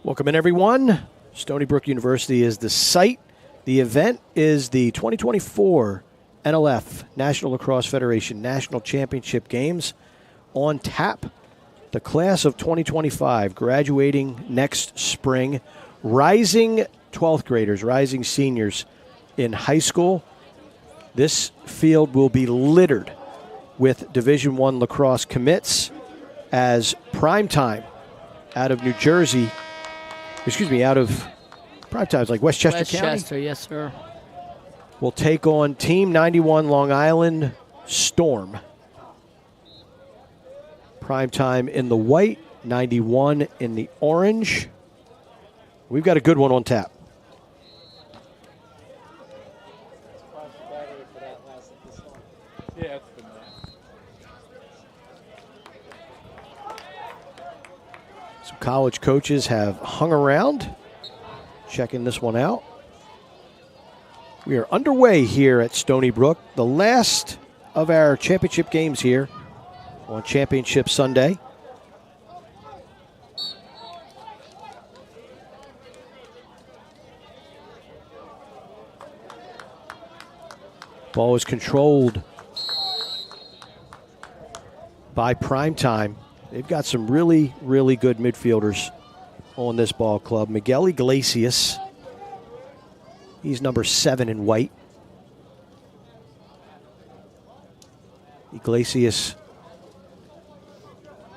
Welcome in, everyone. Stony Brook University is the site. The event is the 2024 NLF, National Lacrosse Federation National Championship Games on tap. The class of 2025 graduating next spring. Rising 12th graders, rising seniors in high school. This field will be littered with Division I lacrosse commits as primetime out of New Jersey. Out of primetime's like Westchester County. Westchester, yes, sir. Will take on Team 91 Long Island Storm. Primetime in the white, 91 in the orange. We've got a good one on tap. Some college coaches have hung around, checking this one out. We are underway here at Stony Brook, the last of our championship games here on Championship Sunday. Ball is controlled by Primetime. They've got some really, really good midfielders on this ball club. Miguel Iglesias, he's number 7 in white. Iglesias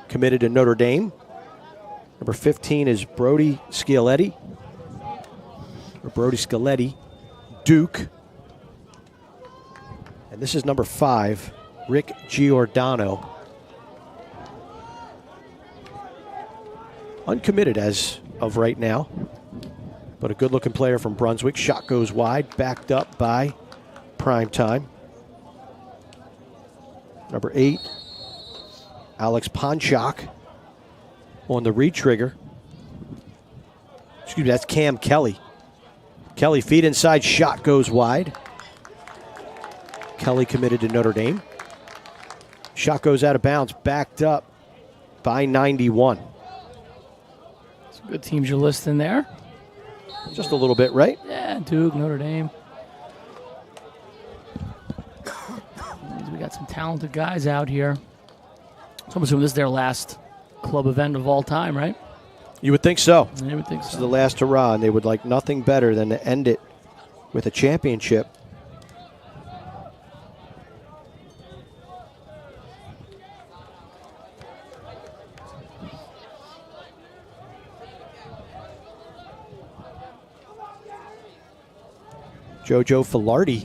committed to Notre Dame. Number 15 is Brody Scaletti, Duke. And this is number 5, Rick Giordano. Uncommitted as of right now, but a good-looking player from Brunswick. Shot goes wide, backed up by Primetime. Number 8, Alex Ponchak on the re-trigger. Excuse me, that's Cam Kelly. Kelly feed inside, shot goes wide. Kelly committed to Notre Dame. Shot goes out of bounds, backed up by 91. Some good teams you're listing there. Just a little bit, right? Yeah, Duke, Notre Dame. We got some talented guys out here. So I'm assuming this is their last club event of all time, right? You would think so. I would think so. This is the last hurrah, and they would like nothing better than to end it with a championship. Jojo Filardi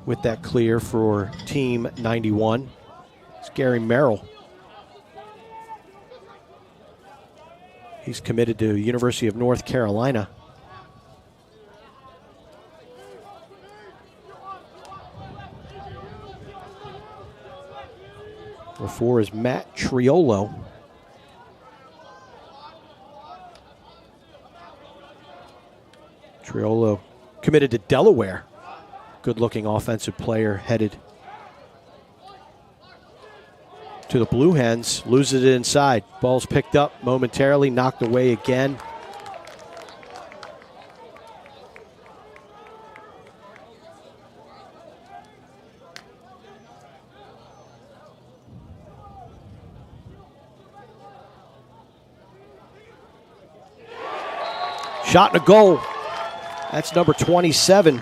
with that clear for Team 91. It's Gary Merrill. He's committed to University of North Carolina. Number 4 is Matt Triolo. Triolo committed to Delaware. Good-looking offensive player headed to the Blue Hens. Loses it inside. Ball's picked up momentarily, knocked away again. Shot and a goal. That's number 27.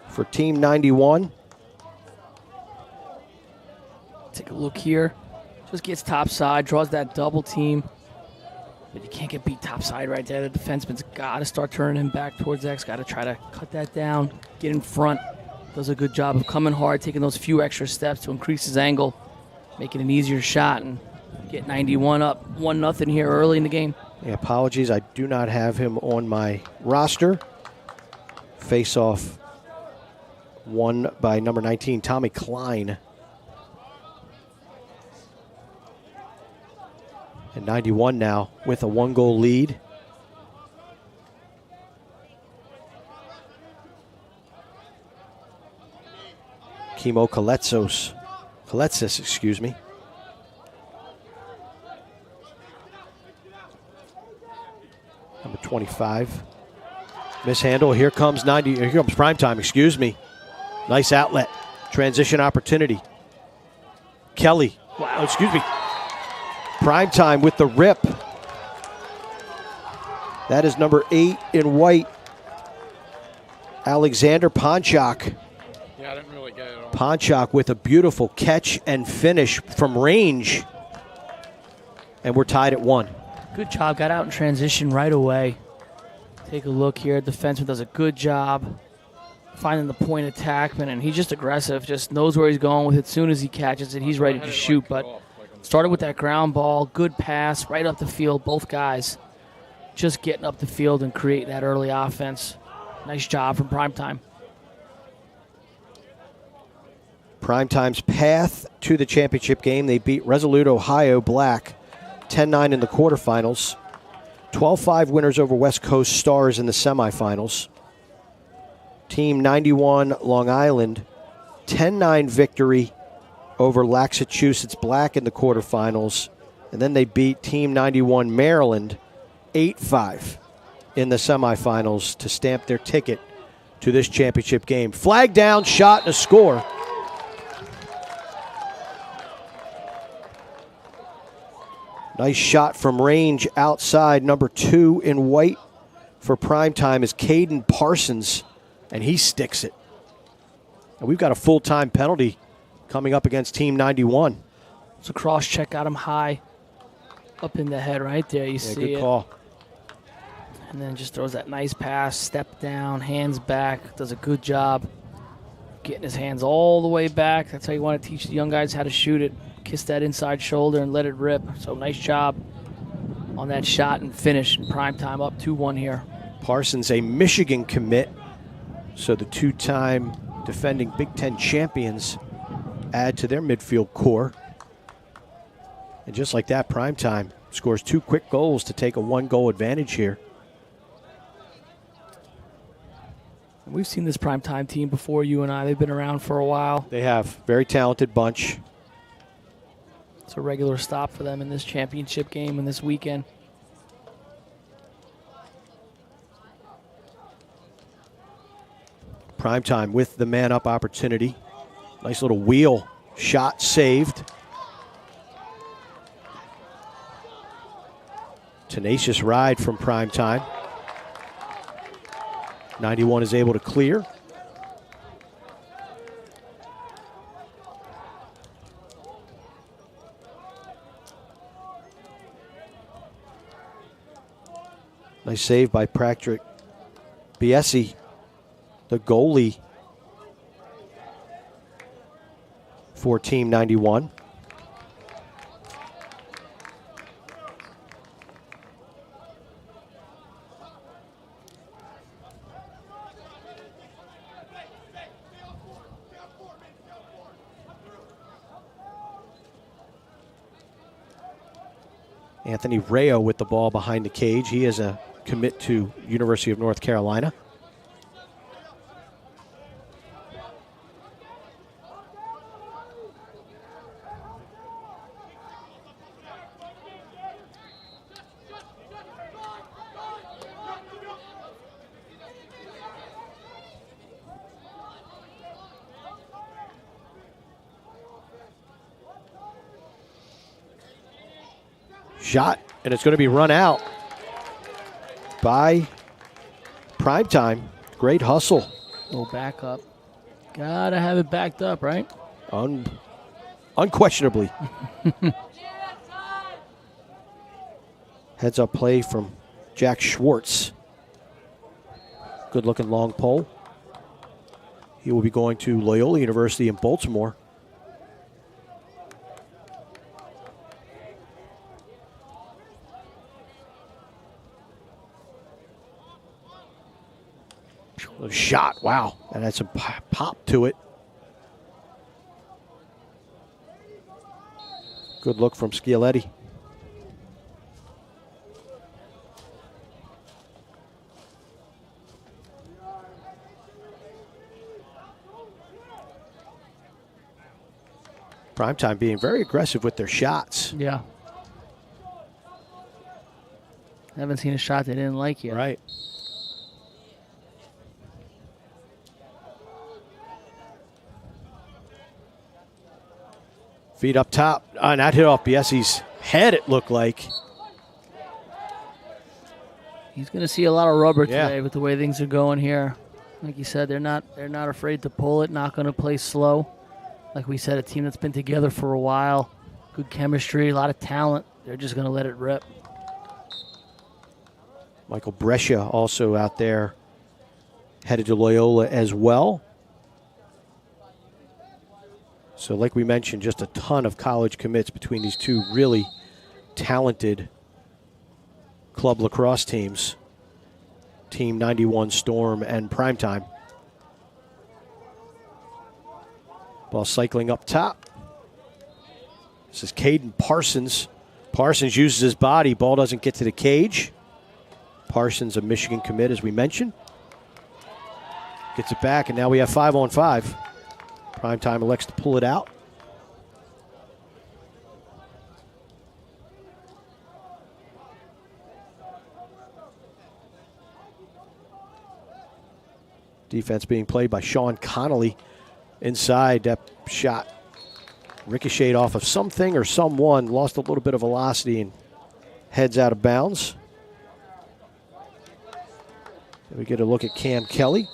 For Team 91. Take a look here. Just gets topside, draws that double team. But you can't get beat topside right there. The defenseman's got to start turning him back towards X. Got to try to cut that down, get in front. Does a good job of coming hard, taking those few extra steps to increase his angle, making an easier shot, and get 91 up 1-0 here early in the game. Yeah, apologies, I do not have him on my roster. Face-off won by number 19, Tommy Klein. And 91 now with a 1-goal lead. Kimo Kaletsos Kaletsis, excuse me. Number 25. Mishandle. Here comes Primetime, excuse me. Nice outlet. Transition opportunity. Kelly. Wow. Oh, excuse me. Primetime with the rip. That is number 8 in white. Alexander Ponchak. Yeah, I didn't really get it on. Ponchak with a beautiful catch and finish from range. And we're tied at 1. Good job. Got out in transition right away. Take a look here. Defenseman does a good job finding the point attackman, and he's just aggressive. Just knows where he's going with it. As soon as he catches it, he's ready to shoot. But started with that ground ball. Good pass right up the field. Both guys just getting up the field and creating that early offense. Nice job from Primetime. Primetime's path to the championship game. They beat Resolute Ohio Black 10-9 in the quarterfinals. 12-5 winners over West Coast Stars in the semifinals. Team 91 Long Island, 10-9 victory over Massachusetts Black in the quarterfinals. And then they beat Team 91 Maryland 8-5 in the semifinals to stamp their ticket to this championship game. Flag down, shot, and a score. Nice shot from range outside. Number 2 in white for Primetime is Caden Parsons, and he sticks it. And we've got a full-time penalty coming up against Team 91. It's a cross check, got him high up in the head right there. You see good it. Call. And then just throws that nice pass, step down, hands back, does a good job getting his hands all the way back. That's how you want to teach the young guys how to shoot it. Kiss that inside shoulder and let it rip. So nice job on that shot and finish. In Primetime up 2-1 here. Parsons, a Michigan commit. So the 2-time defending Big Ten champions add to their midfield core. And just like that, Primetime scores 2 quick goals to take a 1-goal advantage here. We've seen this Primetime team before, you and I. They've been around for a while. They have. Very talented bunch. It's a regular stop for them in this championship game and this weekend. Primetime with the man-up opportunity. Nice little wheel shot saved. Tenacious ride from Primetime. 91 is able to clear. Nice save by Patrick Biesi, the goalie for Team 91. Anthony Rayo with the ball behind the cage. He is a commit to University of North Carolina. Shot, and it's going to be run out by Primetime. Great hustle. Little back up. Gotta have it backed up, right? Unquestionably. Heads up play from Jack Schwartz. Good looking long pole. He will be going to Loyola University in Baltimore. Shot, wow, and had some pop to it. Good look from Schialetti. Primetime being very aggressive with their shots. Yeah. I haven't seen a shot they didn't like yet. Right. Feet up top. And that hit off Biesi's head, it looked like. He's going to see a lot of rubber Yeah. today with the way things are going here. Like you said, they're not afraid to pull it, not going to play slow. Like we said, a team that's been together for a while, good chemistry, a lot of talent. They're just going to let it rip. Michael Brescia also out there, headed to Loyola as well. So like we mentioned, just a ton of college commits between these two really talented club lacrosse teams, Team 91 Storm and Primetime. Ball cycling up top. This is Caden Parsons. Parsons uses his body. Ball doesn't get to the cage. Parsons, a Michigan commit, as we mentioned. Gets it back, and now we have 5-on-5. Primetime elects to pull it out. Defense being played by Sean Connolly. Inside, that shot ricocheted off of something or someone, lost a little bit of velocity and heads out of bounds. Then we get a look at Cam Kelly.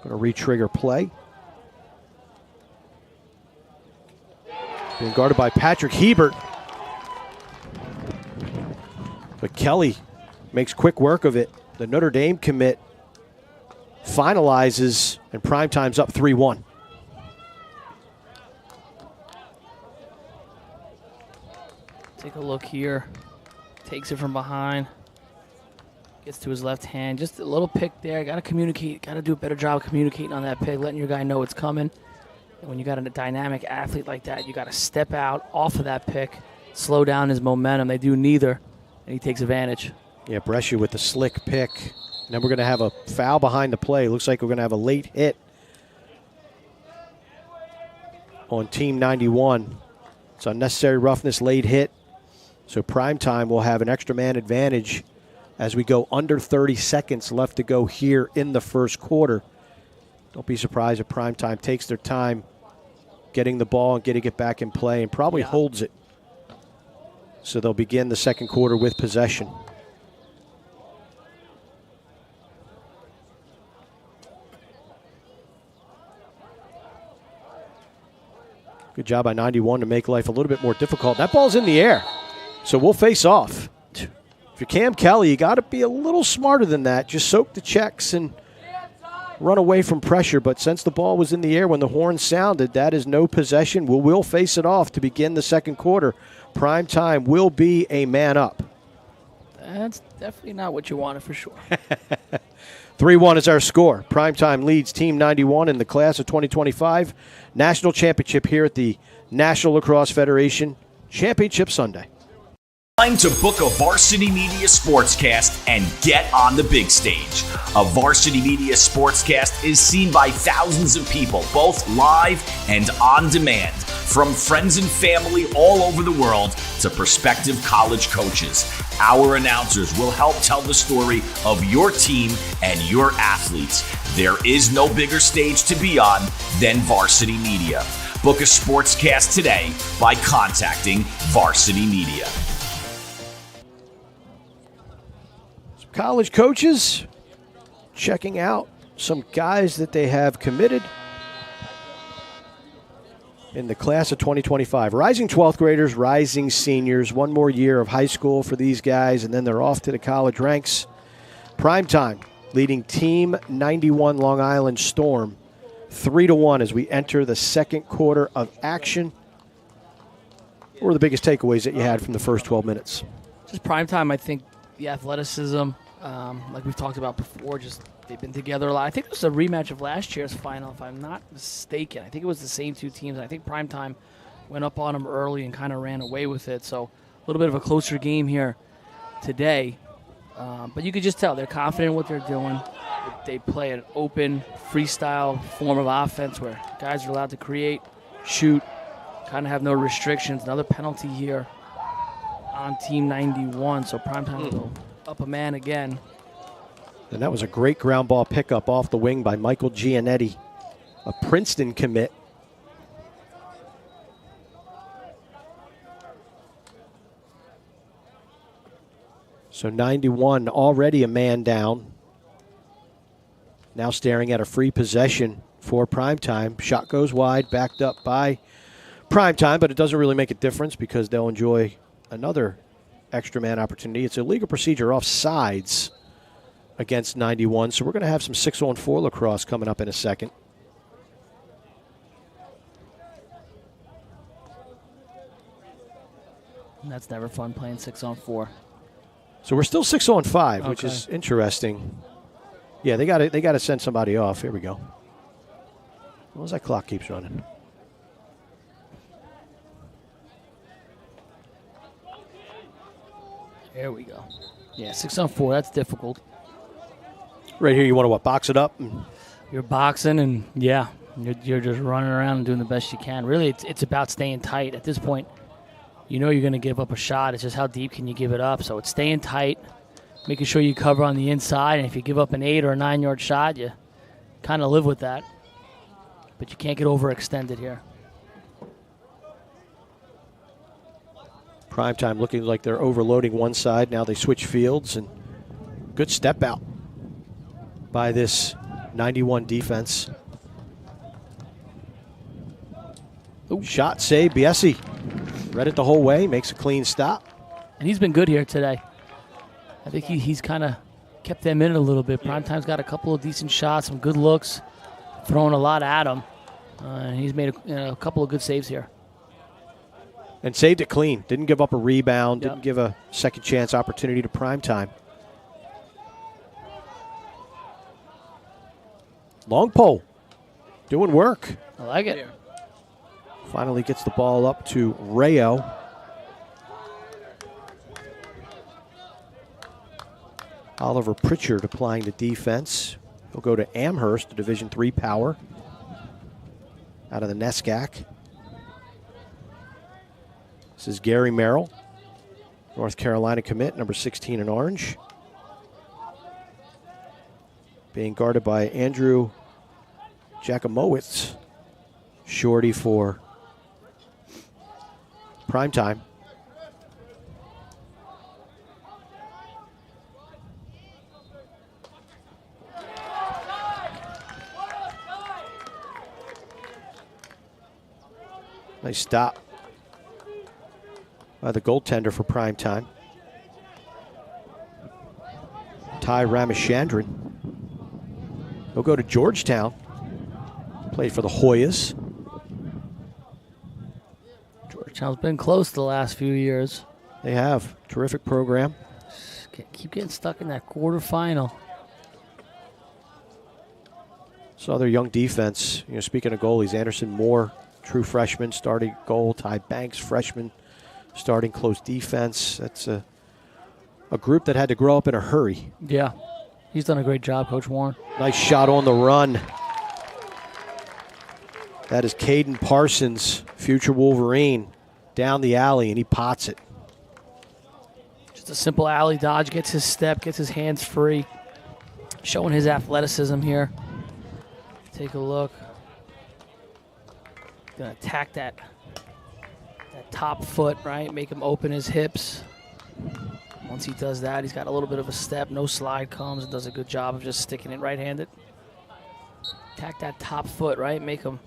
Going to re-trigger play. Being guarded by Patrick Hebert. But Kelly makes quick work of it. The Notre Dame commit finalizes, and Primetime's up 3-1. Take a look here. Takes it from behind. Gets to his left hand. Just a little pick there. Got to communicate. Got to do a better job of communicating on that pick, letting your guy know it's coming. And when you got a dynamic athlete like that, you got to step out off of that pick, slow down his momentum. They do neither, and he takes advantage. Yeah, Brescia with the slick pick. And then we're going to have a foul behind the play. Looks like we're going to have a late hit on Team 91. It's unnecessary roughness, late hit. So Primetime will have an extra man advantage as we go under 30 seconds left to go here in the first quarter. Don't be surprised if Primetime takes their time getting the ball and getting it back in play and probably holds it. So they'll begin the second quarter with possession. Good job by 91 to make life a little bit more difficult. That ball's in the air, so we'll face off. If you're Cam Kelly, you got to be a little smarter than that. Just soak the checks and run away from pressure. But since the ball was in the air when the horn sounded, that is no possession. We'll face it off to begin the second quarter. Primetime will be a man up. That's definitely not what you wanted for sure. 3-1 is our score. Primetime leads Team 91 in the class of 2025 National Championship here at the National Lacrosse Federation Championship Sunday. Time to book a Varsity Media Sportscast and get on the big stage. A Varsity Media Sportscast is seen by thousands of people, both live and on demand, from friends and family all over the world to prospective college coaches. Our announcers will help tell the story of your team and your athletes. There is no bigger stage to be on than Varsity Media. Book a sportscast today by contacting Varsity Media. College coaches checking out some guys that they have committed in the class of 2025. Rising 12th graders, rising seniors, one more year of high school for these guys, and then they're off to the college ranks. Primetime leading Team 91 Long Island Storm 3-1 as we enter the second quarter of action. What were the biggest takeaways that you had from the first 12 minutes? Just Primetime, I think the athleticism, like we've talked about before, just they've been together a lot. I think it was a rematch of last year's final, if I'm not mistaken. I think it was the same two teams. I think Primetime went up on them early and kind of ran away with it. So a little bit of a closer game here today. But you could just tell they're confident in what they're doing. They play an open, freestyle form of offense where guys are allowed to create, shoot, kind of have no restrictions. Another penalty here on Team 91, so Primetime will go up a man again. And that was a great ground ball pickup off the wing by Michael Giannetti, a Princeton commit. So 91 already a man down. Now staring at a free possession for Primetime. Shot goes wide, backed up by Primetime, but it doesn't really make a difference because they'll enjoy another extra man opportunity. It's a legal procedure offsides against 91, so we're going to have some 6-on-4 lacrosse coming up in a second. And that's never fun playing 6-on-4. So we're still 6-on-5, Okay. which is interesting. Yeah, they got to send somebody off. Here we go. As long as that clock keeps running. There we go. Yeah, 6-on-4, that's difficult. Right here, you want to box it up? You're boxing, and yeah, you're just running around and doing the best you can. Really, it's about staying tight. At this point, you know you're going to give up a shot. It's just how deep can you give it up. So it's staying tight, making sure you cover on the inside, and if you give up an 8 or a 9-yard shot, you kind of live with that. But you can't get overextended here. Primetime looking like they're overloading one side. Now they switch fields, and good step out by this 91 defense. Ooh. Shot save, Biesi. Read it the whole way, makes a clean stop. And he's been good here today. I think he's kind of kept them in it a little bit. Primetime's got a couple of decent shots, some good looks, throwing a lot at him. And he's made a couple of good saves here. And saved it clean. Didn't give up a rebound, Yep. didn't give a second chance opportunity to Primetime. Long pole, doing work. I like it. Yeah. Finally gets the ball up to Rayo. Oliver Pritchard applying the defense. He'll go to Amherst, a Division III power, out of the NESCAC. This is Gary Merrill, North Carolina commit, number 16 in orange. Being guarded by Andrew Jakimowicz, shorty for Primetime. Nice stop by the goaltender for Primetime. Ty Ramachandran. He'll go to Georgetown. Played for the Hoyas. Georgetown's been close the last few years. They have. Terrific program. Keep getting stuck in that quarterfinal. So their young defense, speaking of goalies, Anderson Moore, true freshman, starting goal. Ty Banks, freshman, starting close defense. That's a group that had to grow up in a hurry. Yeah. He's done a great job, Coach Warren. Nice shot on the run. That is Caden Parsons, future Wolverine, down the alley, and he pots it. Just a simple alley dodge, gets his step, gets his hands free. Showing his athleticism here. Take a look. Gonna attack that top foot, right? Make him open his hips. Once he does that, he's got a little bit of a step. No slide comes and does a good job of just sticking it right-handed. Attack that top foot, right? Make him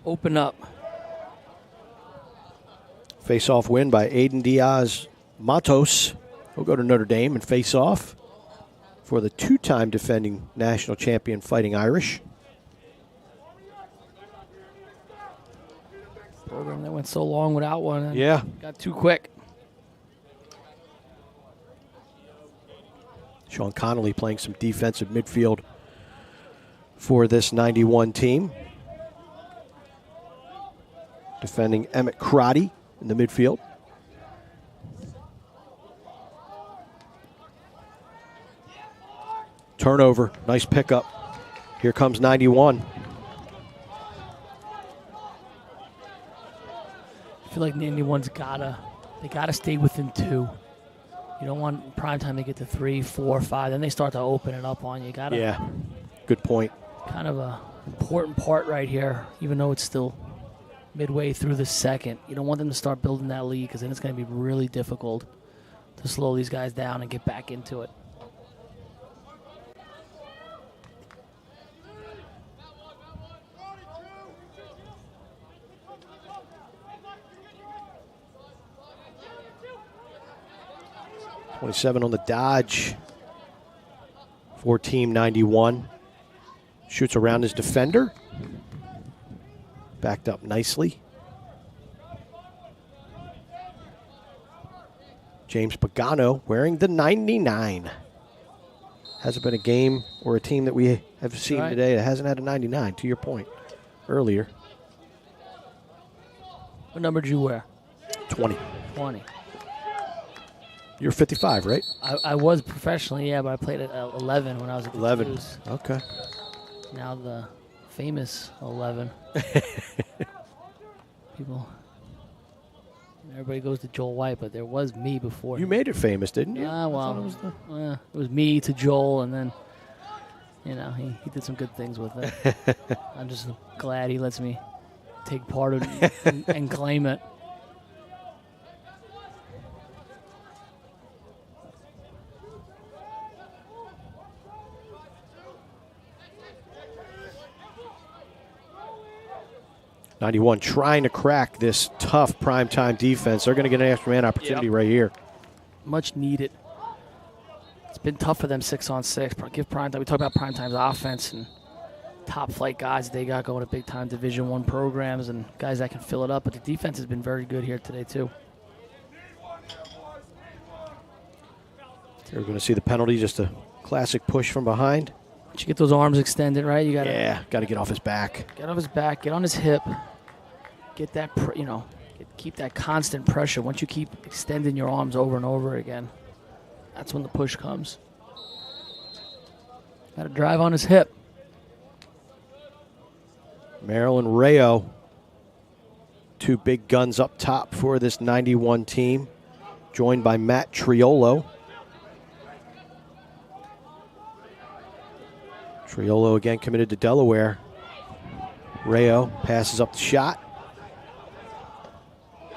open up. Face-off win by Aiden Diaz Matos. He'll go to Notre Dame and face off for the two-time defending national champion Fighting Irish. Program that went so long without one. And Yeah. got too quick. Sean Connolly playing some defensive midfield for this 91 team. Defending Emmett Crotty in the midfield. Turnover, nice pickup. Here comes 91. feel like 91's they gotta stay within 2. You don't want prime time to get to 3, 4, 5. Then they start to open it up on you. Yeah, good point. Kind of a important part right here, even though it's still midway through the second. You don't want them to start building that lead because then it's going to be really difficult to slow these guys down and get back into it. .27 on the dodge for Team 91. Shoots around his defender. Backed up nicely. James Pagano wearing the 99. Hasn't been a game or a team that we have seen today that hasn't had a 99, to your point earlier. What number did you wear? 20. 20. You're 55, right? I was professionally, yeah, but I played at 11 when I was at the 11. Qs. Okay. Now the famous 11. People, everybody goes to Joel White, but there was me before. You made it famous, didn't you? Well, it was me to Joel, and then, he did some good things with it. I'm just glad he lets me take part of it and claim it. .91 trying to crack this tough primetime defense. They're going to get an extra man opportunity right here. Much needed. It's been tough for them 6-on-6. Give primetime. We talk about primetime's offense and top flight guys they got going to big time Division I programs and guys that can fill it up. But the defense has been very good here today too. You're going to see the penalty, just a classic push from behind. But you get those arms extended, right? You got to get off his back. Get off his back. Get on his hip. Get that, keep that constant pressure. Once you keep extending your arms over and over again, that's when the push comes. Got to drive on his hip. Maryland Rayo, 2 big guns up top for this 91 team, joined by Matt Triolo. Triolo again committed to Delaware. Rayo passes up the shot.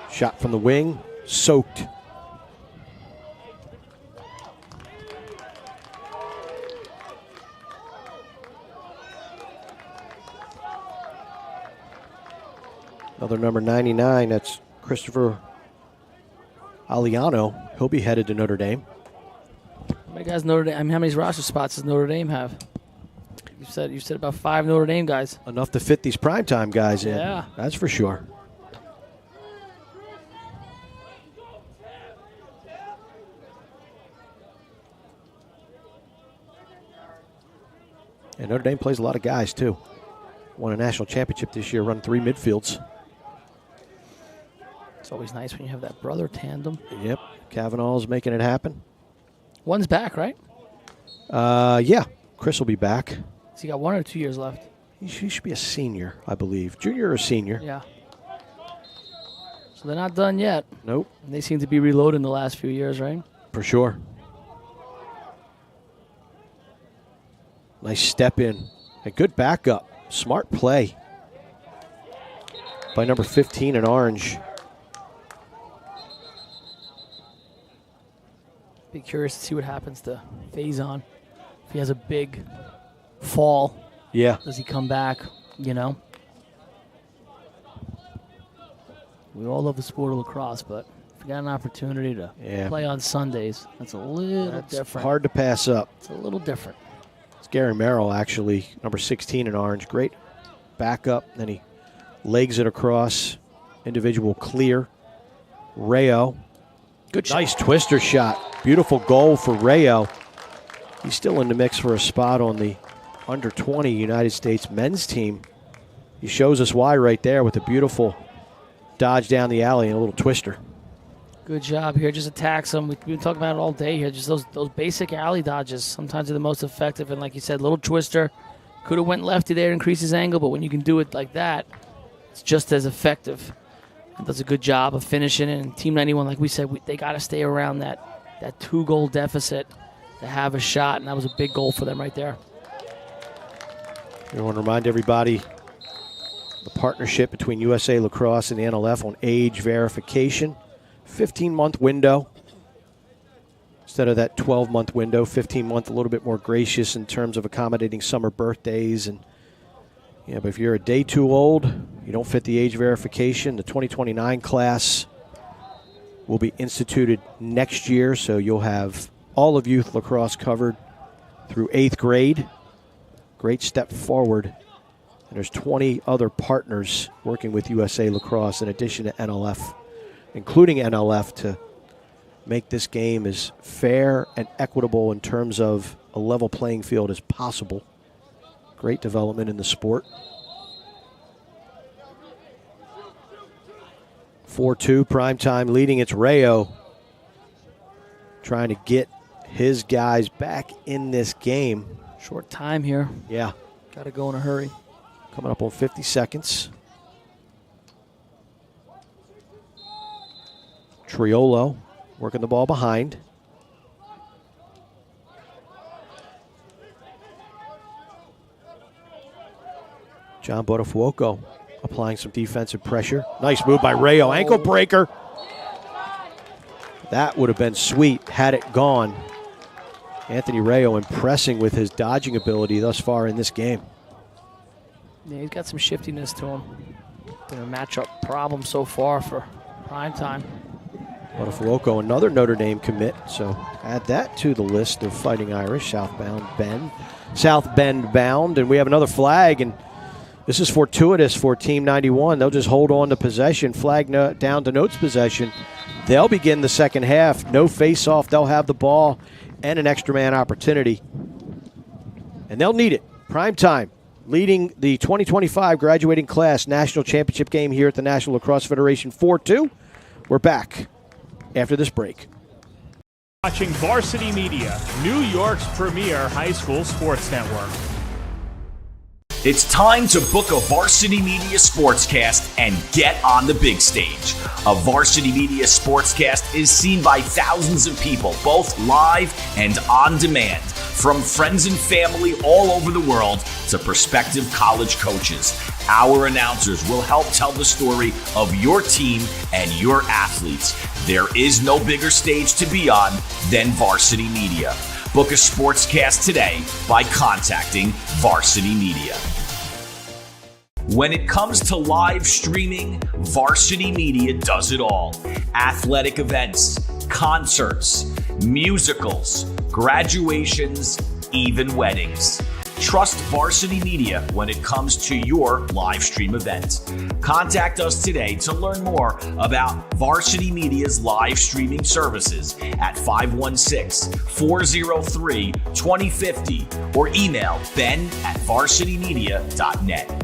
Shot from the wing, soaked. Another number 99, that's Christopher Aliano. He'll be headed to Notre Dame. How many guys Notre Dame? How many roster spots does Notre Dame have? You said about 5 Notre Dame guys. Enough to fit these primetime guys in. Yeah. That's for sure. And Notre Dame plays a lot of guys, too. Won a national championship this year, run 3 midfields. It's always nice when you have that brother tandem. Yep. Kavanaugh's making it happen. One's back, right? Yeah. Chris will be back. So you got 1 or 2 years left? He should be a senior, I believe. Junior or senior? Yeah. So they're not done yet. Nope. And they seem to be reloading the last few years, right? For sure. Nice step in. A good backup. Smart play by number 15 in orange. Be curious to see what happens to Faison. If he has a big fall, does he come back, We all love the sport of lacrosse, but if you got an opportunity to play on Sundays, that's a little different. Hard to pass up. It's a little different. It's Gary Merrill, actually, number 16 in orange. Great backup. Then he legs it across. Individual clear. Rayo. Good shot. Nice twister shot. Beautiful goal for Rayo. He's still in the mix for a spot on the under 20 United States men's team. He shows us why right there with a beautiful dodge down the alley and a little twister. Good job here. Just attacks them. We've been talking about it all day here. Just those basic alley dodges sometimes are the most effective. And like you said, little twister. Could have went lefty there to increase his angle, but when you can do it like that, it's just as effective. and does a good job of finishing it. And Team 91, like we said, they got to stay around that 2-goal deficit to have a shot, and that was a big goal for them right there. I want to remind everybody the partnership between USA Lacrosse and the NLF on age verification. 15-month window instead of that 12-month window. 15-month, a little bit more gracious in terms of accommodating summer birthdays. And yeah, but if you're a day too old, you don't fit the age verification. The 2029 class will be instituted next year, so you'll have all of youth lacrosse covered through 8th grade. Great step forward. And there's 20 other partners working with USA Lacrosse in addition to NLF, including NLF, to make this game as fair and equitable in terms of a level playing field as possible. Great development in the sport. 4-2 primetime leading. It's Rayo trying to get his guys back in this game. Short time here. Yeah. Got to go in a hurry. Coming up on 50 seconds. Triolo working the ball behind. John Botafuoco applying some defensive pressure. Nice move by Rayo. Ankle breaker. That would have been sweet had it gone. Anthony Rayo impressing with his dodging ability thus far in this game. Yeah, he's got some shiftiness to him. Been a matchup problem so far for primetime. Botafuoco, another Notre Dame commit, so add that to the list of Fighting Irish, South Bend bound, and we have another flag, and this is fortuitous for Team 91. They'll just hold on to possession, flag down denotes possession. They'll begin the second half. No face-off. They'll have the ball and an extra man opportunity. And they'll need it. Prime time, leading the 2025 graduating class national championship game here at the National Lacrosse Federation 4-2. We're back after this break. Watching Varsity Media, New York's premier high school sports network. It's time to book a Varsity Media Sportscast and get on the big stage. A Varsity Media Sportscast is seen by thousands of people, both live and on demand, from friends and family all over the world to prospective college coaches. Our announcers will help tell the story of your team and your athletes. There is no bigger stage to be on than Varsity Media. Book a sportscast today by contacting Varsity Media. When it comes to live streaming, Varsity Media does it all. Athletic events, concerts, musicals, graduations, even weddings. Trust Varsity Media when it comes to your live stream event. Contact us today to learn more about Varsity Media's live streaming services at 516-403-2050 or email ben@varsitymedia.net.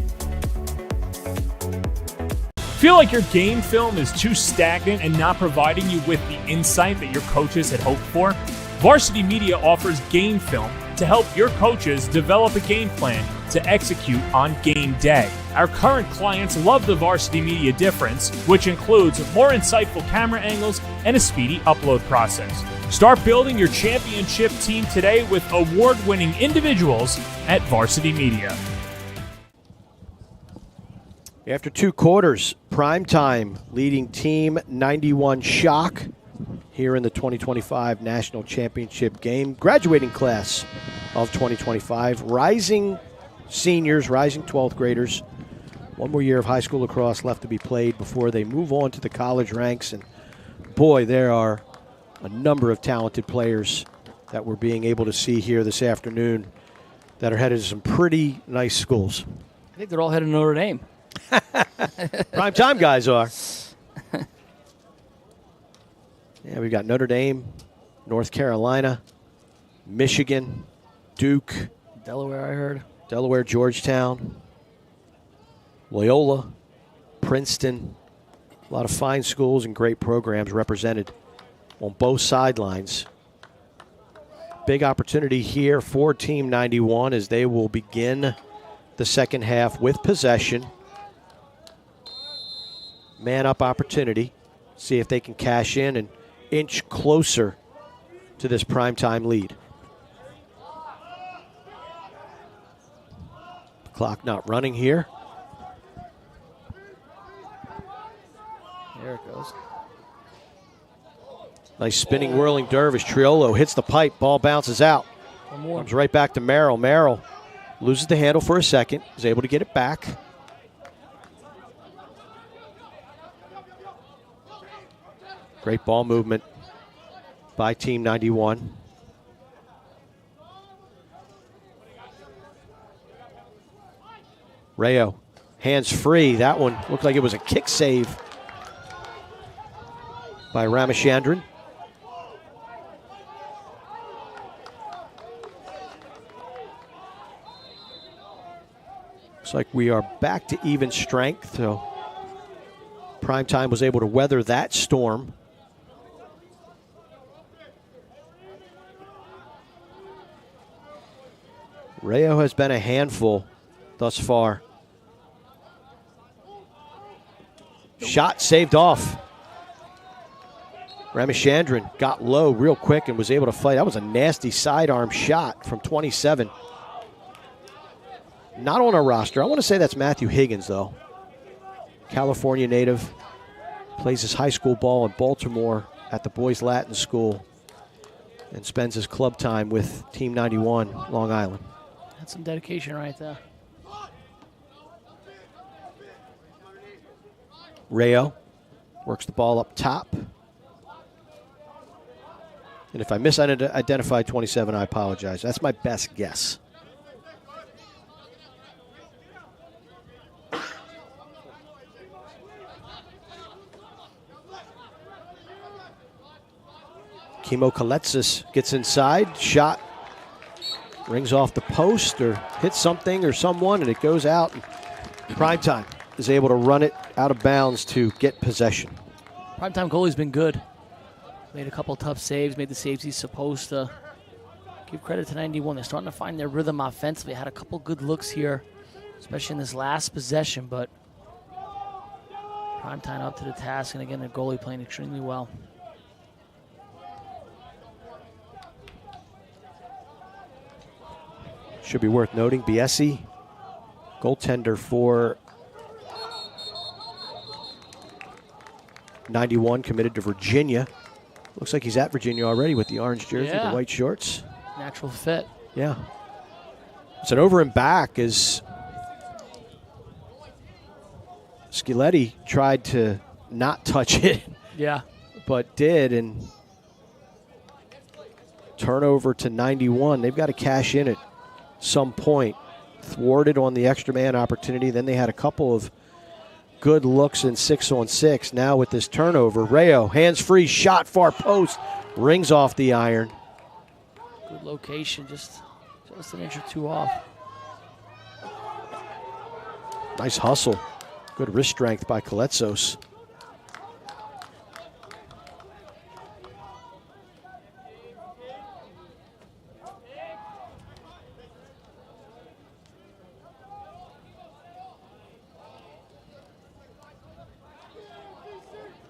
Feel like your game film is too stagnant and not providing you with the insight that your coaches had hoped for? Varsity Media offers game film to help your coaches develop a game plan to execute on game day. Our current clients love the Varsity Media difference, which includes more insightful camera angles and a speedy upload process. Start building your championship team today with award-winning individuals at Varsity Media. After 2 quarters, prime time leading Team 91 Shock here in the 2025 National Championship game. Graduating class of 2025. Rising seniors, rising 12th graders. One more year of high school lacrosse left to be played before they move on to the college ranks. And boy, there are a number of talented players that we're being able to see here this afternoon that are headed to some pretty nice schools. I think they're all headed to Notre Dame. Prime time guys are. Yeah, we've got Notre Dame, North Carolina, Michigan, Duke. Delaware, I heard. Delaware, Georgetown, Loyola, Princeton. A lot of fine schools and great programs represented on both sidelines. Big opportunity here for Team 91 as they will begin the second half with possession. man-up opportunity. See if they can cash in and inch closer to this primetime lead. Clock not running here. There it goes. Nice spinning, whirling dervish. Triolo hits the pipe. Ball bounces out. One more. Comes right back to Merrill. Merrill loses the handle for a second. Is able to get it back. Great ball movement by Team 91. Rayo, hands free. That one looked like it was a kick save by Ramachandran. Looks like we are back to even strength. So Primetime was able to weather that storm. Rayo has been a handful thus far. Shot saved off. Ramachandran got low real quick and was able to fight. That was a nasty sidearm shot from 27. Not on our roster. I want to say that's Matthew Higgins, though. California native. Plays his high school ball in Baltimore at the Boys Latin School and spends his club time with Team 91, Long Island. That's some dedication right there. Rayo works the ball up top. And if I misidentified 27, I apologize. That's my best guess. Kimo Kaletsis gets inside. Shot rings off the post or hits something or someone, and it goes out. Primetime is able to run it out of bounds to get possession. Primetime goalie's been good. Made a couple tough saves, made the saves he's supposed to. Give credit to 91. They're starting to find their rhythm offensively. Had a couple good looks here, especially in this last possession, but Primetime up to the task, and again, the goalie playing extremely well. Should be worth noting, Biesi, goaltender for 91, committed to Virginia. Looks like he's at Virginia already with the orange jersey, the white shorts. Natural fit. Yeah. It's an over and back as Schiletti tried to not touch it. Yeah. But did, and turnover to 91. They've got to cash in at some point. Thwarted on the extra man opportunity. Then they had a couple of good looks in 6-on-6. Now with this turnover, Rayo, hands free, shot far post, rings off the iron. Good location, just an inch or two off. Nice hustle. Good wrist strength by Kaletsos.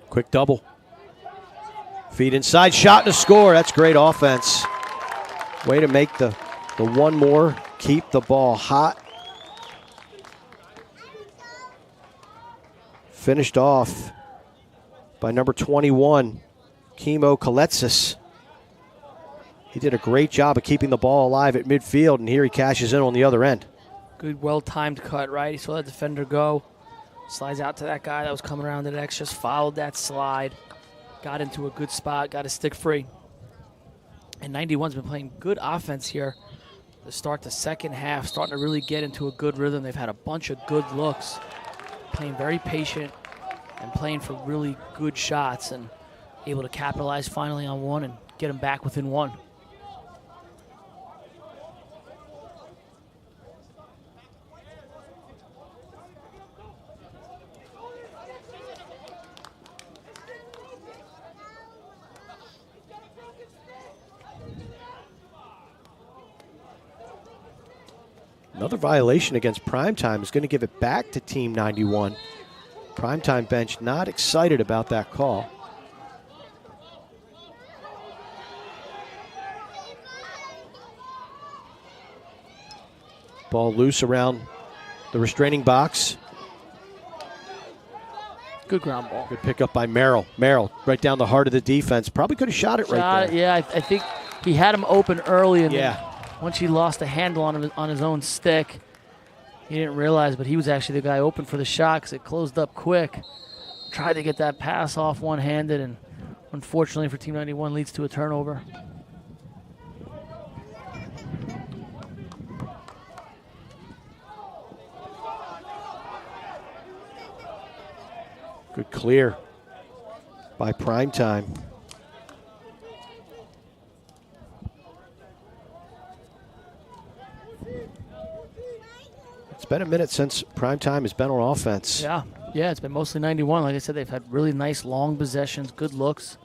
Quick double. Feed inside, shot and a score. That's great offense. Way to make the one more, keep the ball hot. Finished off by number 21, Kimo Kaletsis. He did a great job of keeping the ball alive at midfield, and here he cashes in on the other end. Good, well-timed cut, right? He saw that defender go. Slides out to that guy that was coming around the X, just followed that slide. Got into a good spot, got his stick free. And 91's been playing good offense here to start the second half, starting to really get into a good rhythm. They've had a bunch of good looks, playing very patient and playing for really good shots and able to capitalize finally on one and get them back within one. Another violation against Primetime is going to give it back to Team 91. Primetime bench not excited about that call. Ball loose around the restraining box. Good ground ball. Good pickup by Merrill. Merrill right down the heart of the defense. Probably could have shot it right there. Yeah, I think he had him open early, and Yeah. then once he lost a handle on his own stick, he didn't realize, but he was actually the guy open for the shot because it closed up quick. Tried to get that pass off one-handed, and unfortunately for Team 91, leads to a turnover. Good clear by Primetime. It's been a minute since Primetime has been on offense. Yeah, it's been mostly 91. Like I said, they've had really nice long possessions, good looks.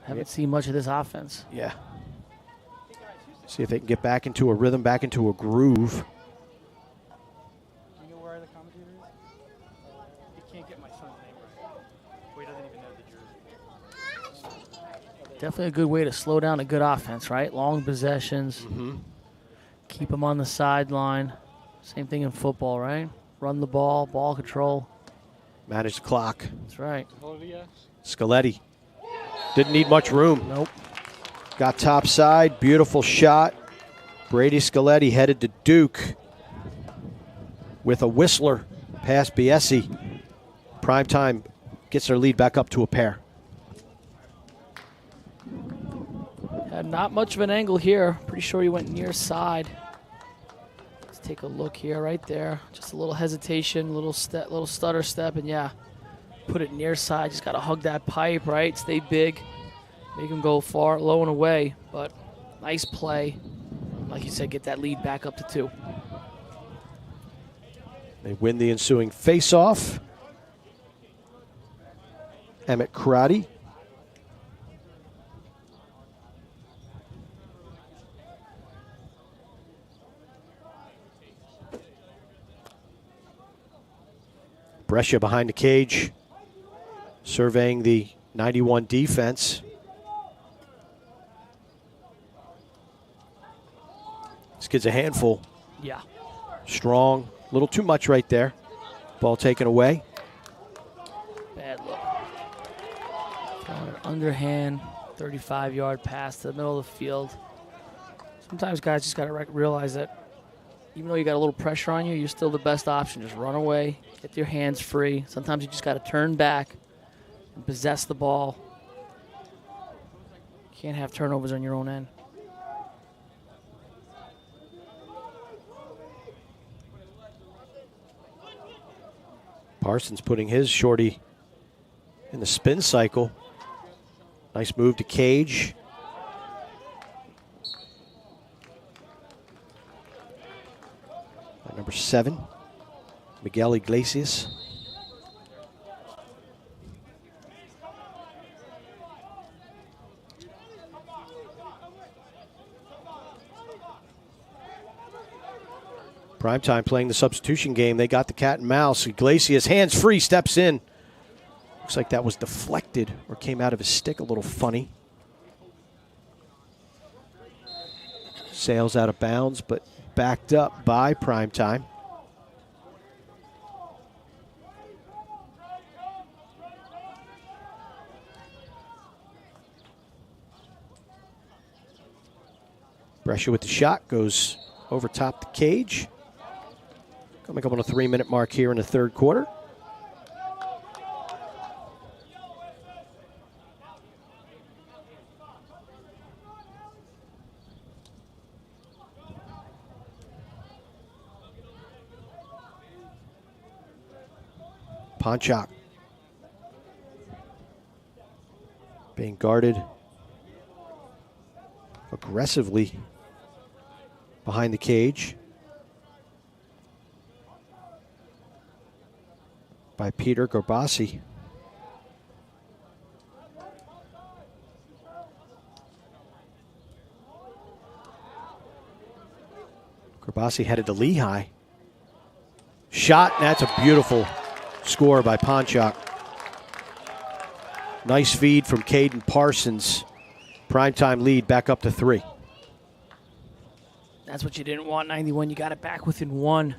Haven't seen much of this offense. Yeah. See if they can get back into a rhythm, back into a groove. Do you know where the commentator is? He can't get my son's name right. Well, he doesn't even know the jersey. Definitely a good way to slow down a good offense, right? Long possessions. Keep them on the sideline. Same thing in football, right? Run the ball, ball control. Manage the clock. That's right. Scaletti didn't need much room. Nope. Got top side, beautiful shot. Brady Scaletti headed to Duke with a whistler past Biesi. Primetime gets their lead back up to a pair. Had not much of an angle here. Pretty sure he went near side. Let's take a look here, right there. Just a little hesitation, little stutter step, and yeah, put it near side. Just got to hug that pipe, right? Stay big. Make him go far, low and away, but nice play. Like you said, get that lead back up to 2. They win the ensuing face-off. Emmett Karate. Brescia behind the cage, surveying the 91 defense. This kid's a handful. Yeah. Strong. A little too much right there. Ball taken away. Bad look. Throwing an underhand, 35-yard pass to the middle of the field. Sometimes guys just got to realize that even though you got a little pressure on you, you're still the best option. Just run away, get your hands free. Sometimes you just got to turn back and possess the ball. Can't have turnovers on your own end. Parsons putting his shorty in the spin cycle. Nice move to cage. By number 7, Miguel Iglesias. Primetime playing the substitution game. They got the cat and mouse. Iglesias, hands free, steps in. Looks like that was deflected or came out of his stick a little funny. Sails out of bounds, but backed up by Primetime. Brescia with the shot, goes over top the cage. Coming up on a 3-minute mark here in the third quarter. Ponchak being guarded aggressively behind the cage by Peter Garbassi. Garbassi headed to Lehigh. Shot, and that's a beautiful score by Ponchak. Nice feed from Caden Parsons. Primetime lead back up to 3. That's what you didn't want, 91. You got it back within 1.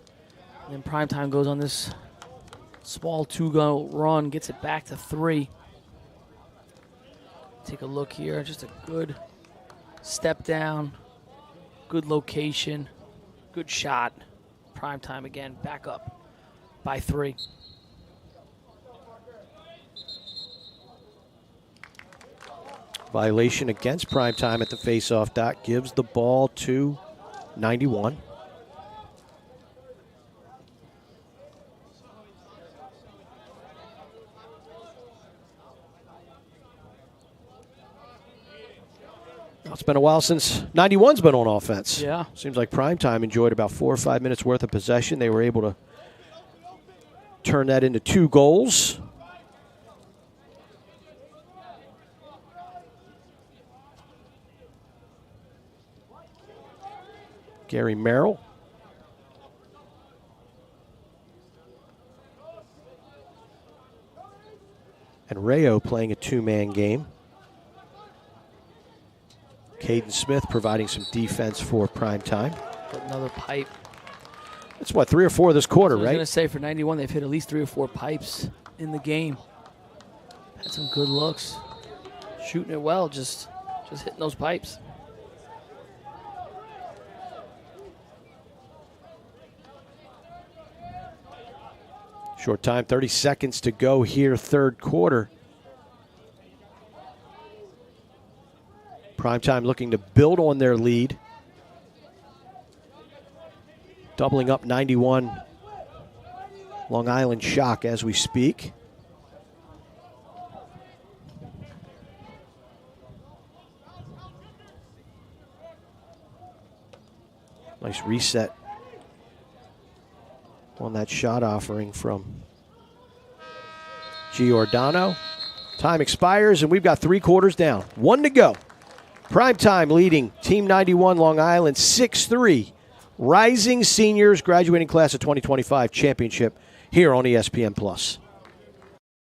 And then Primetime goes on this small 2-goal run, gets it back to 3. Take a look here. Just a good step down, good location, good shot. Primetime again, back up by 3. Violation against Primetime at the faceoff dot gives the ball to 91. It's been a while since 91's been on offense. Yeah. Seems like Primetime enjoyed about 4 or 5 minutes worth of possession. They were able to turn that into 2 goals. Gary Merrill. And Rayo playing a 2-man game. Caden Smith providing some defense for Primetime. Another pipe. That's what, 3 or 4 this quarter, I was right? going to say for 91, they've hit at least 3 or 4 pipes in the game. Had some good looks. Shooting it well, just hitting those pipes. Short time, 30 seconds to go here, third quarter. Primetime looking to build on their lead. Doubling up 91 Long Island Shock as we speak. Nice reset on that shot offering from Giordano. Time expires, and we've got 3 quarters down. 1 to go. Primetime leading Team 91 Long Island 6-3. Rising Seniors graduating class of 2025 championship here on ESPN+.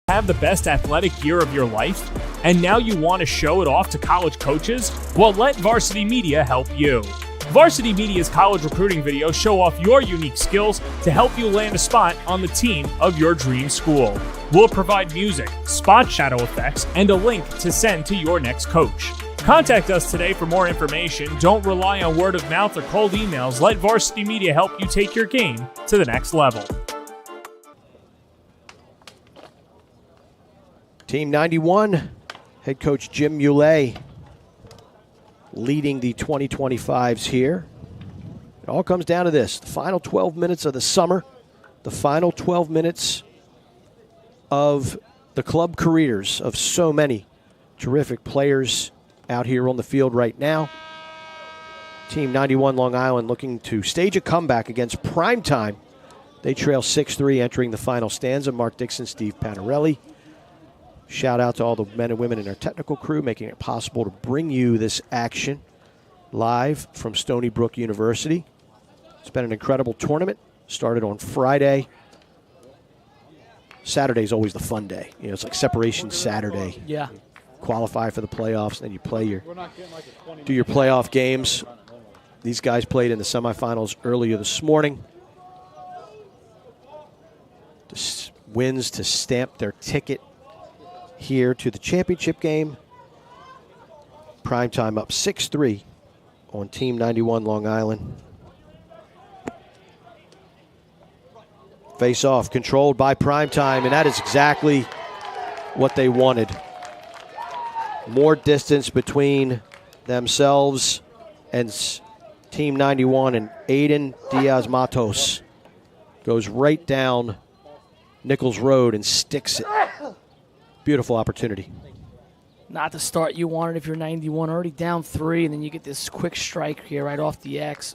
Have the best athletic year of your life, and now you want to show it off to college coaches? Well, let Varsity Media help you. Varsity Media's college recruiting videos show off your unique skills to help you land a spot on the team of your dream school. We'll provide music, spot shadow effects, and a link to send to your next coach. Contact us today for more information. Don't rely on word of mouth or cold emails. Let Varsity Media help you take your game to the next level. Team 91, head coach Jim Muley leading the 2025s here. It all comes down to this. The final 12 minutes of the summer, the final 12 minutes of the club careers of so many terrific players out here on the field right now. Team 91 Long Island looking to stage a comeback against Primetime. They trail 6-3 entering the final stanza. Mark Dixon, Steve Panarelli. Shout out to all the men and women in our technical crew making it possible to bring you this action live from Stony Brook University. It's been an incredible tournament. Started on Friday. Saturday's always the fun day. You know, it's like Separation Saturday. Yeah. Qualify for the playoffs, and then you play do your playoff games. These guys played in the semifinals earlier this morning. Just wins to stamp their ticket here to the championship game. Primetime up 6-3 on Team 91 Long Island. Face off controlled by Primetime, and that is exactly what they wanted. More distance between themselves and Team 91, and Aiden Diaz-Matos goes right down Nichols Road and sticks it. Beautiful opportunity. Not the start you wanted if you're 91, already down 3, and then you get this quick strike here right off the X.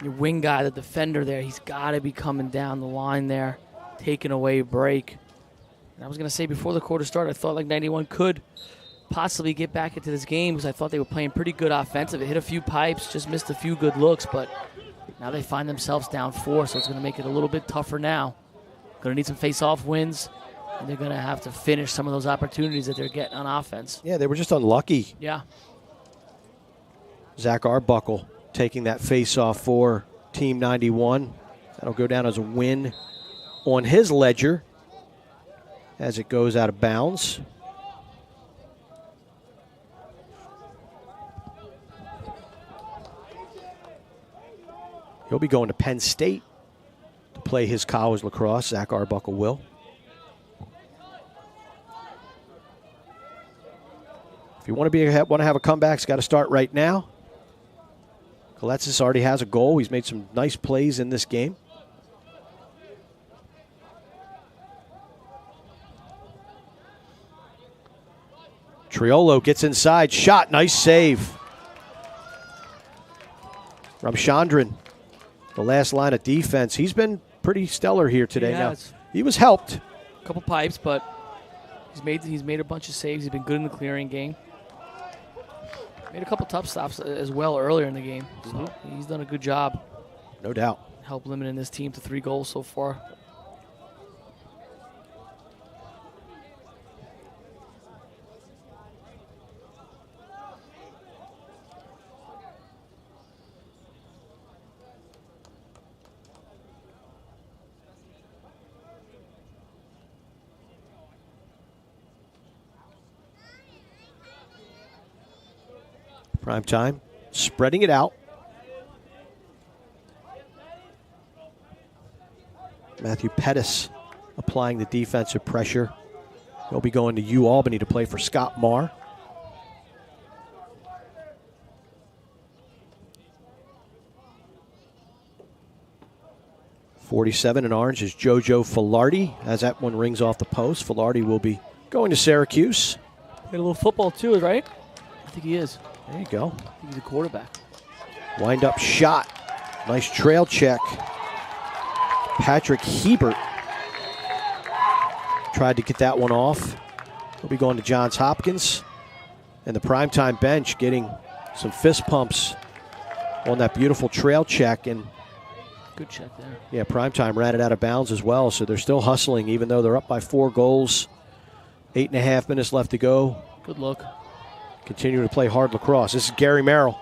Your wing guy, the defender there, he's got to be coming down the line there, taking away a break. And I was going to say before the quarter started, I thought like 91 could possibly get back into this game because I thought they were playing pretty good offensive. It hit a few pipes, just missed a few good looks, but now they find themselves down 4, so it's going to make it a little bit tougher now Going to need some face-off wins, and they're going to have to finish some of those opportunities that they're getting on offense. Yeah, they were just unlucky. Yeah. Zach Arbuckle taking that face-off for Team 91. That'll go down as a win on his ledger as it goes out of bounds. He'll be going to Penn State to play his college lacrosse. Zach Arbuckle will. If you want to have a comeback, it's got to start right now. Kaletsis already has a goal. He's made some nice plays in this game. Triolo gets inside. Shot. Nice save. Ramchandran, the last line of defense. He's been pretty stellar here today. Now, he was helped. A couple pipes, but he's made a bunch of saves. He's been good in the clearing game. Made a couple tough stops as well earlier in the game. So he's done a good job. No doubt. Help limiting this team to 3 goals so far. Prime time, spreading it out. Matthew Pettis applying the defensive pressure. He'll be going to UAlbany to play for Scott Marr. .47 in orange is JoJo Filardi. As that one rings off the post, Filardi will be going to Syracuse. Played a little football too, right? I think he is. There you go. I think he's a quarterback. Wind up shot. Nice trail check. Patrick Hebert tried to get that one off. He'll be going to Johns Hopkins. And the primetime bench getting some fist pumps on that beautiful trail check. And good check there. Yeah, primetime ran it out of bounds as well. So they're still hustling even though they're up by 4 goals. 8.5 minutes left to go. Good look. Continuing to play hard lacrosse. This is Gary Merrill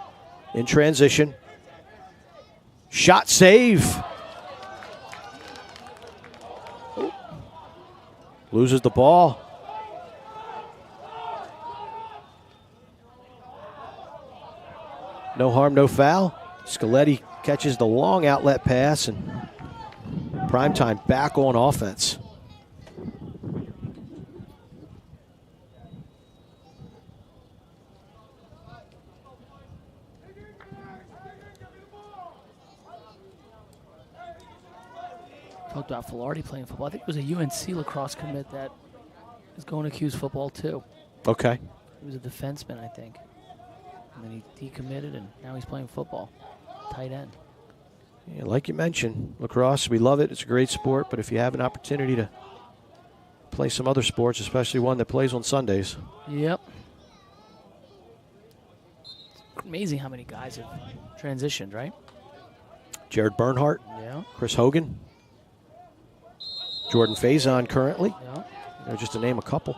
in transition. Shot save. Oh. Loses the ball. No harm, no foul. Scaletti catches the long outlet pass, and primetime back on offense. Talked about Filardi playing football. I think it was a UNC lacrosse commit that is going to Q's football too. Okay. He was a defenseman, I think. And then he decommitted, and now he's playing football. Tight end. Yeah, like you mentioned, lacrosse, we love it. It's a great sport, but if you have an opportunity to play some other sports, especially one that plays on Sundays. Yep. It's amazing how many guys have transitioned, right? Jared Bernhardt. Yeah. Chris Hogan. Jordan Faison currently. Yeah. Just to name a couple.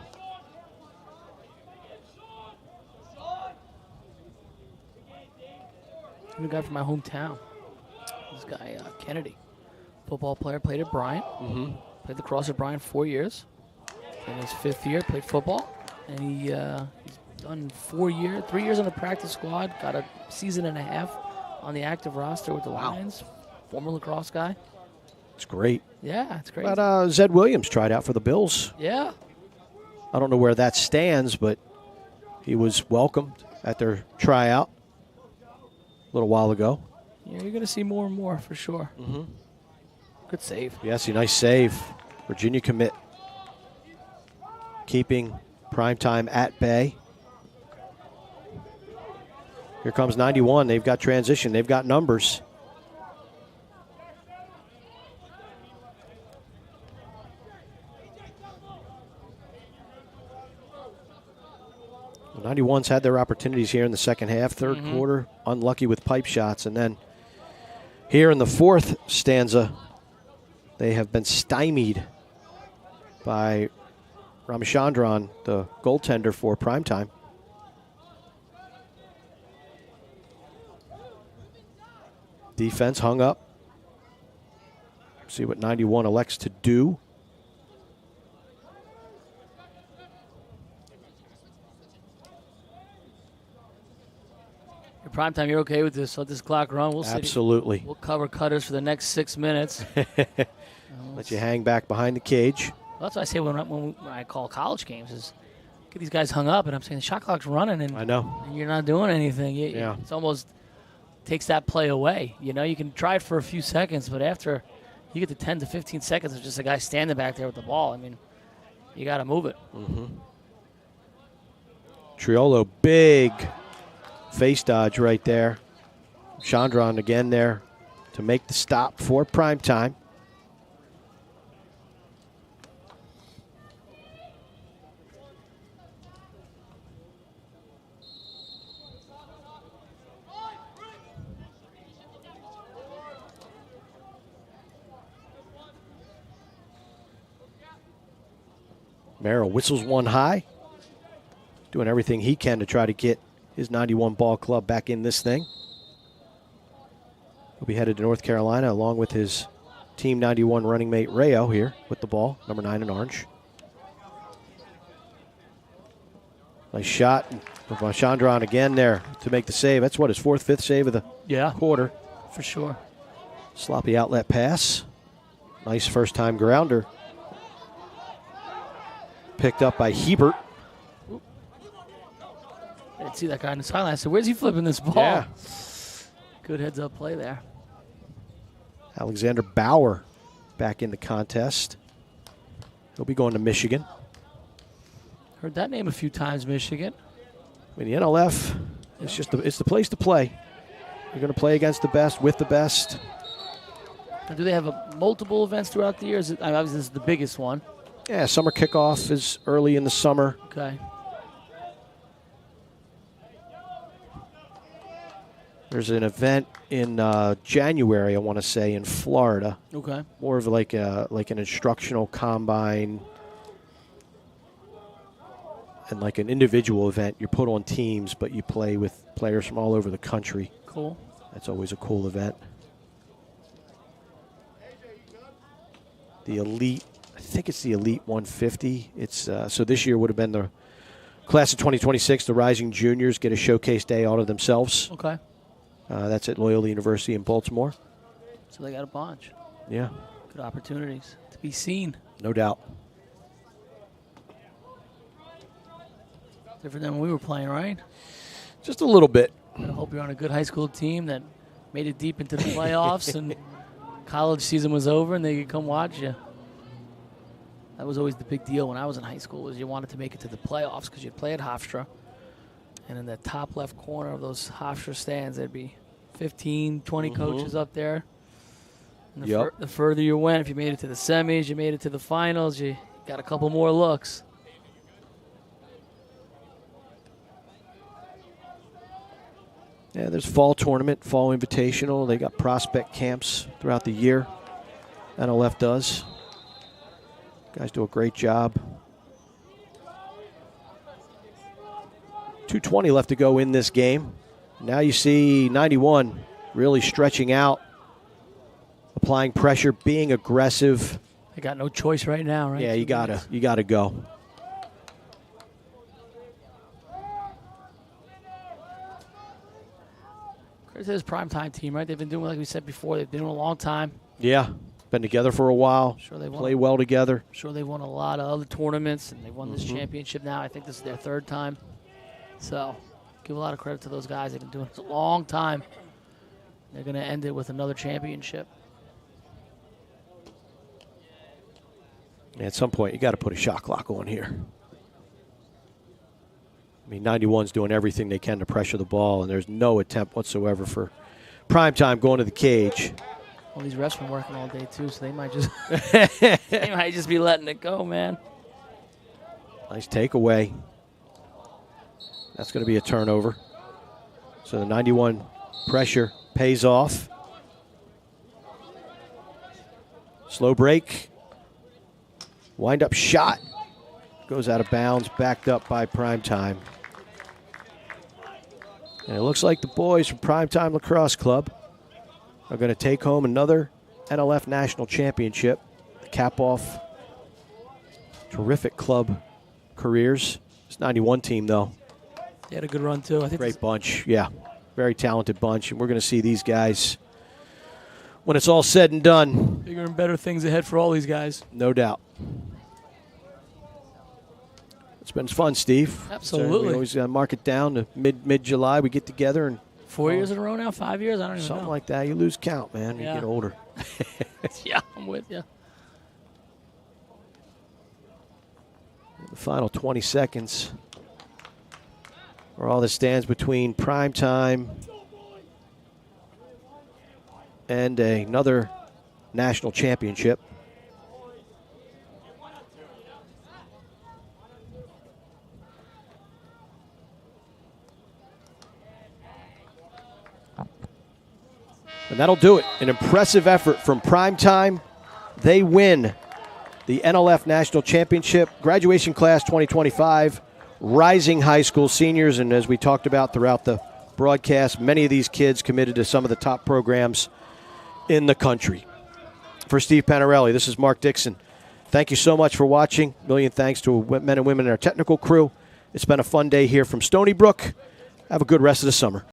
New guy from my hometown. This guy, Kennedy. Football player, played at Bryant. Played lacrosse at Bryant 4 years. In his 5th year, played football. And he's done 3 years on the practice squad. Got a season and a half on the active roster with the Lions. Former lacrosse guy. It's great. Yeah, it's great. But Zed Williams tried out for the Bills. Yeah. I don't know where that stands, but he was welcomed at their tryout a little while ago. Yeah, you're going to see more and more for sure. Good save. Yes, a nice save. Virginia commit. Keeping primetime at bay. Here comes 91. They've got transition. They've got numbers. The 91's had their opportunities here in the second half. Third quarter, unlucky with pipe shots. And then here in the fourth stanza, they have been stymied by Ramachandran, the goaltender for primetime. Defense hung up. See what 91 elects to do. Your primetime, you're okay with this? Let this clock run. We'll see. Absolutely. We'll cover cutters for the next 6 minutes. Let you hang back behind the cage. Well, that's what I say when I call college games is get these guys hung up, and I'm saying the shot clock's running, and I know. you're not doing anything. Yeah. It's almost takes that play away. You know, you can try it for a few seconds, but after you get to 10 to 15 seconds of just a guy standing back there with the ball, I mean, you got to move it. Mm-hmm. Triolo, big face dodge right there. Chandron again there to make the stop for prime time. Merrill whistles one high, doing everything he can to try to get his 91 ball club back in this thing. He'll be headed to North Carolina along with his Team 91 running mate Rayo here with the ball, number 9 in orange. Nice shot from Chandron again there to make the save. That's what, his 4th, 5th save of the quarter. For sure. Sloppy outlet pass. Nice first time grounder. Picked up by Hebert. I didn't see that guy in the sideline. I said, where's he flipping this ball? Yeah. Good heads-up play there. Alexander Bauer back in the contest. He'll be going to Michigan. Heard that name a few times, Michigan. I mean, the NLF, it's the place to play. You're going to play against the best, with the best. Now, do they have multiple events throughout the year? Obviously, this is the biggest one. Yeah, summer kickoff is early in the summer. Okay. There's an event in January, I want to say, in Florida. Okay. More of like an instructional combine and like an individual event. You're put on teams, but you play with players from all over the country. Cool. That's always a cool event. The Elite, I think it's the Elite 150. It's so this year would have been the class of 2026. The Rising Juniors get a showcase day all to themselves. Okay. That's at Loyola University in Baltimore. So they got a bunch. Yeah. Good opportunities to be seen. No doubt. Different than when we were playing, right? Just a little bit. I hope you're on a good high school team that made it deep into the playoffs and college season was over and they could come watch you. That was always the big deal when I was in high school, was you wanted to make it to the playoffs because you'd play at Hofstra. And in the top left corner of those Hofstra stands, there'd be 15, 20 coaches up there. And the further you went, if you made it to the semis, you made it to the finals, you got a couple more looks. Yeah, there's fall tournament, fall invitational. They got prospect camps throughout the year. NLF does. Guys do a great job. 2:20 left to go in this game. Now you see 91 really stretching out, applying pressure, being aggressive. They got no choice right now, right? Yeah, you gotta go. It's his primetime team, right? They've been doing, like we said before, they've been doing a long time. Yeah, been together for a while. Sure, they play well together. I'm sure they've won a lot of other tournaments, and they've won this championship now. I think this is their 3rd time. So, give a lot of credit to those guys. They've been doing this a long time. They're going to end it with another championship. At some point, you got to put a shot clock on here. I mean, 91's doing everything they can to pressure the ball, and there's no attempt whatsoever for primetime going to the cage. Well, these refs been working all day too, so they might just be letting it go, man. Nice takeaway. That's going to be a turnover. So the 91 pressure pays off. Slow break. Wind up shot. Goes out of bounds, backed up by Primetime. And it looks like the boys from Primetime Lacrosse Club are going to take home another NLF National Championship. Cap off terrific club careers. It's 91 team, though. They had a good run, too. I think Great bunch, yeah. Very talented bunch. And we're going to see these guys when it's all said and done. bigger and better things ahead for all these guys. No doubt. It's been fun, Steve. Absolutely. So we always mark it down to mid-July. We get together and 4 years in a row now? 5 years? I don't even know. something like that. You lose count, man. You Yeah. get older. Yeah, I'm with you. The final 20 seconds. Where all this stands between Primetime and another national championship. And that'll do it. An impressive effort from Primetime. They win the NLF National Championship. Graduation class 2025. Rising high school seniors. And as we talked about throughout the broadcast, many of these kids committed to some of the top programs in the country. For Steve Panarelli, this is Mark Dixon. Thank you so much for watching. Million thanks to men and women in our technical crew. It's been a fun day here from Stony Brook. Have a good rest of the summer.